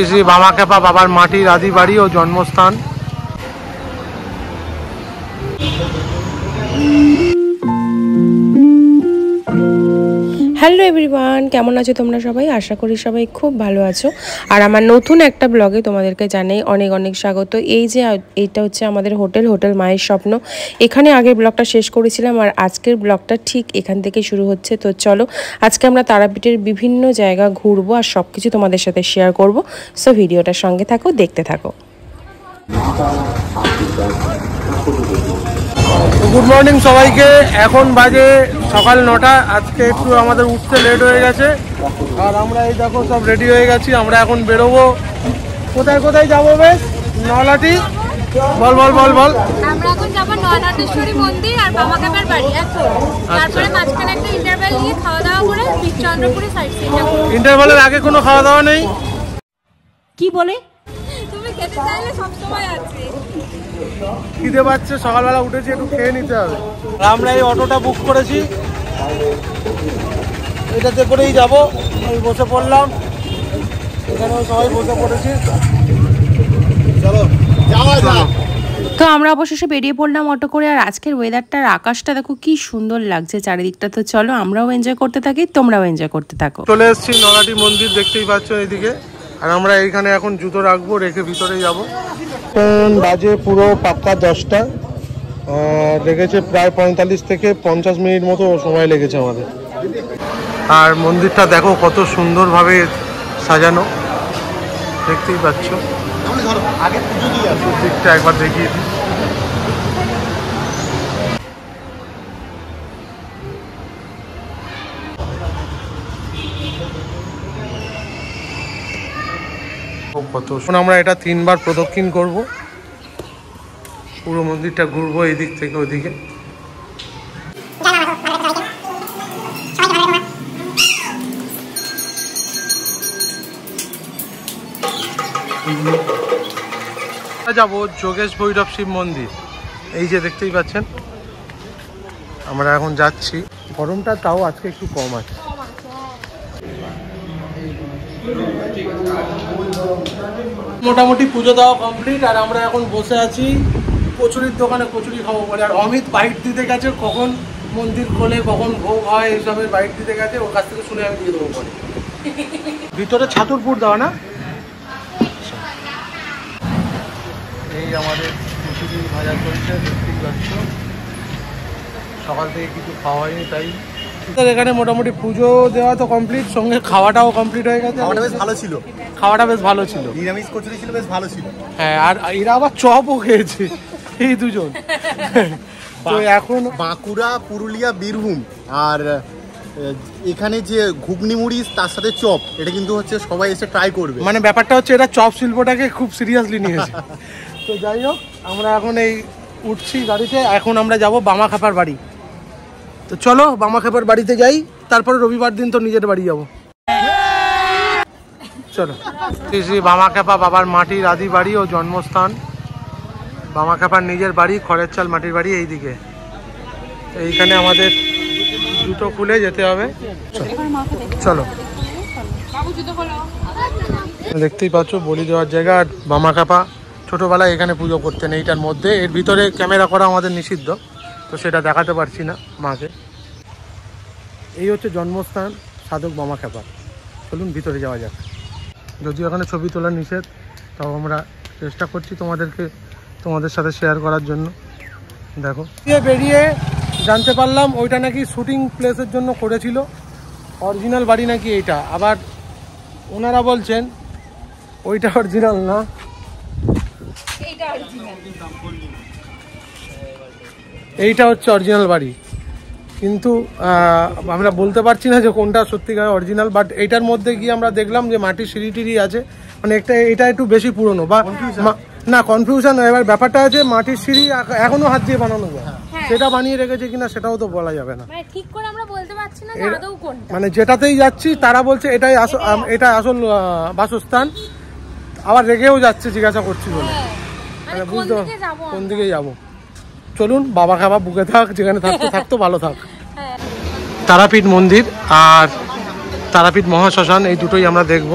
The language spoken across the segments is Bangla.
শ্রী বামাখ্যাপা বাবার মাটির আদি বাড়ি ও জন্মস্থান। হ্যালো এভরিওয়ান, কেমন আছো তোমরা সবাই? আশা করি সবাই খুব ভালো আছো। আর আমার নতুন একটা ব্লগে তোমাদেরকে জানাই অনেক অনেক স্বাগত। এইটা হচ্ছে আমাদের হোটেল মায়ের স্বপ্ন। এখানে আগের ব্লগটা শেষ করেছিলাম আর আজকের ব্লগটা ঠিক এখান থেকে শুরু হচ্ছে। তো চলো আজকে আমরা তারাপীঠের বিভিন্ন জায়গা ঘুরবো আর সব কিছু তোমাদের সাথে শেয়ার করব। সো ভিডিওটার সঙ্গে থাকো, দেখতে থাকো। গুড মর্নিং সবাইকে। এখন বাজে সকাল 9টা। আজকে একটু আমাদের উঠতে লেট হয়ে গেছে আর আমরা এই দেখো সব রেডি হয়ে গেছি। আমরা এখন বেরোবো। কোথায় কোথায় যাবো? বেশ নলাটি বল বল বল বল। আমরা এখন যাব নয়নাথেশ্বরী মন্দির আর বামাখ্যাপার বাড়ি এখন। তারপরে মাঝখানে একটা ইন্টারভ্যাল নিয়ে খাওয়া দাওয়া করে বিচন্দ্রপুরে সাইড সিন যাব। ইন্টারভ্যালের আগে কোনো খাওয়া দাওয়া নেই? কি বলে? তুমি খেতে চাইলে সব সময় আছে। খিদে পাচ্ছে, সকালবেলা উঠেছি, একটু খেয়ে নিতে হবে। আমরা এই অটোটা বুক করেছি, এটাতে করেই যাবো। আমি বসে পড়লাম, এখানেও সবাই বসে পড়েছি। চলো যাওয়া যাক। তো আমরা অবশেষে বেরিয়ে পড়লাম অটো করে। আর আজকের ওয়েদারটার আকাশটা দেখো কি সুন্দর লাগছে চারিদিকটা। তো চলো আমরাও এনজয় করতে থাকি, তোমরাও এনজয় করতে থাকো। চলে এসেছি নলাটি মন্দির, দেখতেই পাচ্ছ এইদিকে। আর আমরা এইখানে এখন জুতো রাখবো, রেখে ভিতরে যাবো। বাজে পুরো পাক্কা 10টা। লেগেছে প্রায় 45 থেকে 50 মিনিট মতো সময় লেগেছে আমাদের। আর মন্দিরটা দেখো কত সুন্দরভাবে সাজানো, দেখতেই পাচ্ছ। দিকটা একবার দেখিয়ে দিই। কত আমরা এটা 3বার প্রদক্ষিণ করব, পুরো মন্দিরটা ঘুরবো এই দিক থেকে ওদিকে। যাবো যোগেশ ভৈরব শিব মন্দির, এই যে দেখতেই পাচ্ছেন। আমরা এখন যাচ্ছি। গরমটা তাও আজকে একটু কম আছে। মোটামুটি পুজো দেওয়া কমপ্লিট আর আমরা এখন বসে আছি কচুরির দোকানে, কচুরি খাবো বলে। আর অমিত বাইট দিতে গেছে, কখন মন্দির খোলে, কখন ভোগ হয়, এইসবের বাইট দিতে গেছে। ওর কাছ থেকে শুনে আমি দিয়ে দেবো পরে। ভিতরে ছাতুর পুর দেওয়া না? এই আমাদের কচুরি ভাজা চলছে, দেখতেই পাচ্ছ। সকাল থেকে কিছু খাওয়া হয়নি তাই। এখানে মোটামুটি পুজো দেওয়া তো কমপ্লিট, সঙ্গে খাওয়াটাও কমপ্লিট হয়ে গেছে। খাওয়াটা বেশ ভালো ছিল। খাওয়াটা বেশ ভালো ছিল, নিরামিষ কচুরি ছিল, বেশ ভালো ছিল। হ্যাঁ, আর এরা আবার চপও খেয়েছে এই দুজন। তো এখন বাঁকুড়া, পুরুলিয়া, বীরভূম আর এখানে যে ঘুগনি মুড়ি তার সাথে চপ, এটা কিন্তু হচ্ছে সবাই এসে ট্রাই করবে। মানে ব্যাপারটা হচ্ছে এরা চপ শিল্পটাকে খুব সিরিয়াসলি নিয়েছে। তো যাই হোক, আমরা এখন এই উঠছি গাড়িতে। এখন আমরা যাব বামাখ্যাপার বাড়ি। তো চলো বামাখ্যাপার বাড়িতে যাই, তারপরে রবিবার দিন তো নিজের বাড়ি যাব। চলো। শ্রী বামাখ্যাপা বাবার মাটির আদি বাড়ি ও জন্মস্থান। বামাখ্যাপার নিজের বাড়ি, খড়ের চাল মাটির বাড়ি এইদিকে। এইখানে আমাদের জুতো খুলে যেতে হবে। চলো। দেখতেই পাচ্ছ বলি দেওয়ার জায়গা। আর বামাখ্যাপা ছোটবেলায় এখানে পুজো করতেন এইটার মধ্যে। এর ভিতরে ক্যামেরা করা আমাদের নিষিদ্ধ, তো সেটা দেখাতে পারছি না মাকে। এই হচ্ছে জন্মস্থান সাধক বামাখ্যাপা। চলুন ভিতরে যাওয়া যাক। যদিও এখানে ছবি তোলা নিষেধ, তাও আমরা চেষ্টা করছি তোমাদের সাথে শেয়ার করার জন্য। দেখো বেরিয়ে জানতে পারলাম ওইটা নাকি শুটিং প্লেসের জন্য করেছিল। অরিজিনাল বাড়ি নাকি এইটা। আবার ওনারা বলছেন ওইটা অরিজিনাল না, এইটা হচ্ছে অরিজিনাল বাড়ি। কিন্তু আমরা বলতে পারছি না যে কোনটা সত্যিকার অরিজিনাল। বাট এইটার মধ্যে গিয়ে আমরা দেখলাম যে মাটির সিঁড়ি টিড়ি আছে, মানে এটা একটু বেশি পুরনো বা না কনফিউশন। এবার ব্যাপারটা আছে মাটির সিঁড়ি এখনো হাত দিয়ে বানানো যায়, সেটা বানিয়ে রেখেছে কিনা সেটাও তো বলা যাবে না। মানে ঠিক করে আমরা বলতে পারছি না যে আদৌ কোনটা। মানে যেটাতেই যাচ্ছি তারা বলছে এটা আসল বাসস্থান। আবার রেগেও যাচ্ছে জিজ্ঞাসা করছি বলে। মানে বুঝতে কোন দিকে যাবো। চলুন বামাখ্যাপা বুকে থাক, যেখানে থাকতো ভালো থাক। তারাপীঠ মন্দির। আর তারাপীঠ মহাশ্মশান, এই দুটোই আমরা দেখব।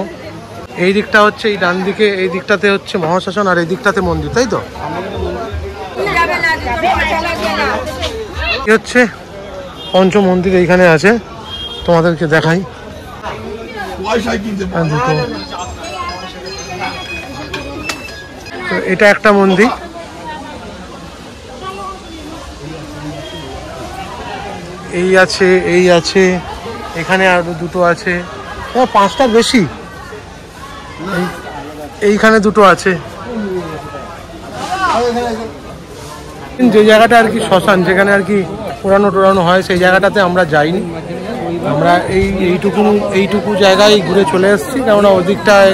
এই দিকটা হচ্ছে এই ডান দিকে, এই দিকটাতে হচ্ছে মহাশ্মশান আর এই দিকটাতে মন্দির, তাই তো? হচ্ছে পঞ্চ মন্দির এইখানে আছে, তোমাদেরকে দেখাই। তো এটা একটা মন্দির, এই আছে, এই আছে, এখানে আরো দুটো আছে, পাঁচটার বেশি, এইখানে দুটো আছে। যে জায়গাটা আর কি শ্মশান, যেখানে আর কি পোড়ানো টোড়ানো হয়, সেই জায়গাটাতে আমরা যাইনি। আমরা এইটুকু জায়গায় ঘুরে চলে এসেছি, কেননা ওদিকটায়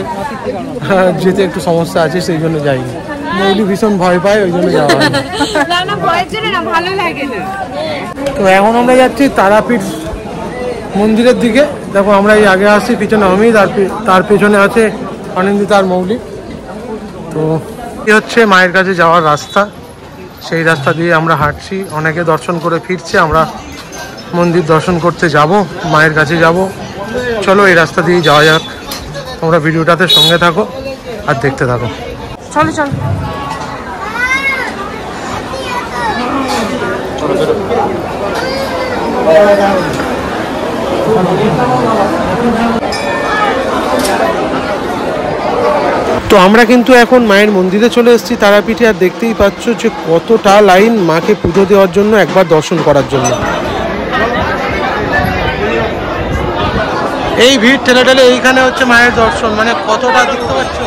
যেতে একটু সমস্যা আছে, সেই জন্য যাইনি। মৌলি ভীষণ ভয় পায়, ওই জন্য যাওয়া হয়। তো এখন আমরা যাচ্ছি তারাপীঠ মন্দিরের দিকে। দেখো আমরা এই আগে আসছি, পিছনে অমিত, আর তার পেছনে আছে অনিন্দিতা আর মৌলি। তো এই হচ্ছে মায়ের কাছে যাওয়ার রাস্তা, সেই রাস্তা দিয়ে আমরা হাঁটছি। অনেকে দর্শন করে ফিরছে, আমরা মন্দির দর্শন করতে যাব, মায়ের কাছে যাব। চলো এই রাস্তা দিয়ে যাওয়া যাক। তোমরা ভিডিওটাতে সঙ্গে থাকো আর দেখতে থাকো। চলো চলো। তো আমরা কিন্তু এখন মায়ের মন্দিরে চলে এসেছি তারাপীঠে, আর দেখতেই পাচ্ছ যে কতটা লাইন মাকে পুজো দেওয়ার জন্য, একবার দর্শন করার জন্য। এই ভিড় ঠেলে ঠেলে এইখানে হচ্ছে মায়ের দর্শন, মানে কতটা দেখতে পাচ্ছ।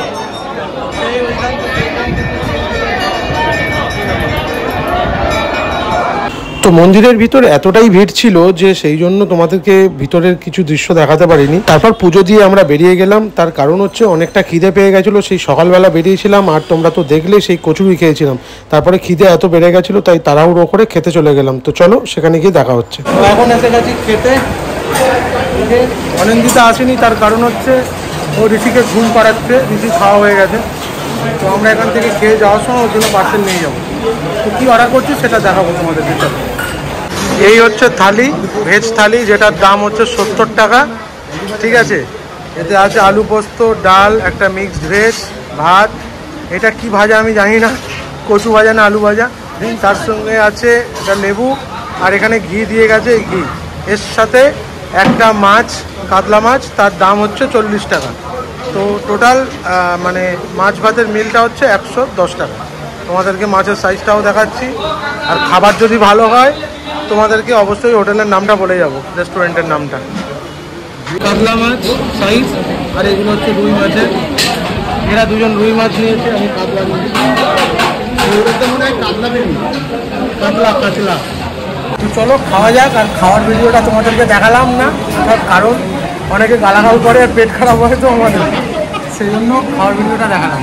তো মন্দিরের ভিতর এতটাই ভিড় ছিল যে সেই জন্য তোমাদেরকে ভিতরের কিছু দৃশ্য দেখাতে পারিনি। তারপর পুজো দিয়ে আমরা বেরিয়ে গেলাম, তার কারণ হচ্ছে অনেকটা খিদে পেয়ে গেছিলো। সেই সকালবেলা বেরিয়েছিলাম, আর তোমরা তো দেখলে সেই কচুরি খেয়েছিলাম, তারপরে খিদে এত বেড়ে গেছিলো, তাই তাড়াহুড়ো করে খেতে চলে গেলাম। তো চলো সেখানে গিয়ে দেখা হচ্ছে। এখন এসে গেছি খেতে। অনিন্দিতা আসেনি, তার কারণ হচ্ছে ও ঋষিকে ঘুম পাড়াচ্ছে, ঋষি খাওয়া হয়ে গেছে। তো আমরা এখান থেকে খেয়ে যাওয়ার সময় ওর জন্য পার্সেল নিয়ে যাবো। তো কী অর্ডার করছি সেটা দেখাবো তোমাদের। এই হচ্ছে থালি, ভেজ থালি, যেটার দাম হচ্ছে 70 টাকা, ঠিক আছে। এতে আছে আলু পোস্ত, ডাল, একটা মিক্সড ভেজ, ভাত, এটা কি ভাজা আমি জানি না, কচু ভাজা না আলু ভাজা, তার সঙ্গে আছে একটা লেবু, আর এখানে ঘি দিয়ে গেছে, ঘি। এর সাথে একটা মাছ, কাতলা মাছ, তার দাম হচ্ছে 40 টাকা। তো টোটাল মানে মাছ ভাতের মিলটা হচ্ছে 110 টাকা। তোমাদেরকে মাছের সাইজটাও দেখাচ্ছি, আর খাবার যদি ভালো হয় তোমাদেরকে অবশ্যই হোটেলের নামটা বলে যাব, রেস্টুরেন্টের নামটা। কাতলা মাছ সাইজ, আর এগুলো হচ্ছে রুই মাছের। এরা দুজন রুই মাছ নিয়েছে, আমি কাতলা নিয়েছি। কাতলা। তো চলো খাওয়া যাক। আর খাওয়ার ভিডিওটা তোমাদেরকে দেখালাম না, তার কারণ অনেকে গালাগাল করে, পেট খারাপ হয় তো আমাদের, সেই জন্য খাওয়ার ভিডিওটা দেখালাম।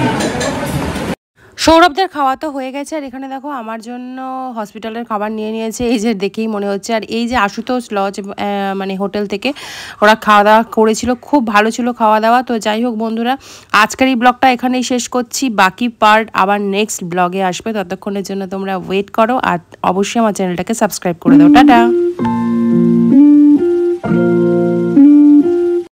সৌরভদের খাওয়া তো হয়ে গেছে, আর এখানে দেখো আমার জন্য হসপিটালের খাবার নিয়ে নিয়েছে, এই যে দেখেই মনে হচ্ছে। আর এই যে আশুতোষ লজ মানে হোটেল থেকে ওরা খাওয়া দাওয়া করেছিল, খুব ভালো ছিল খাওয়া দাওয়া। তো যাই হোক বন্ধুরা, আজকের এই ব্লগটা এখানেই শেষ করছি, বাকি পার্ট আবার নেক্সট ব্লগে আসবে। ততক্ষণের জন্য তোমরা ওয়েট করো, আর অবশ্যই আমার চ্যানেলটাকে সাবস্ক্রাইব করে দাও। টাটা।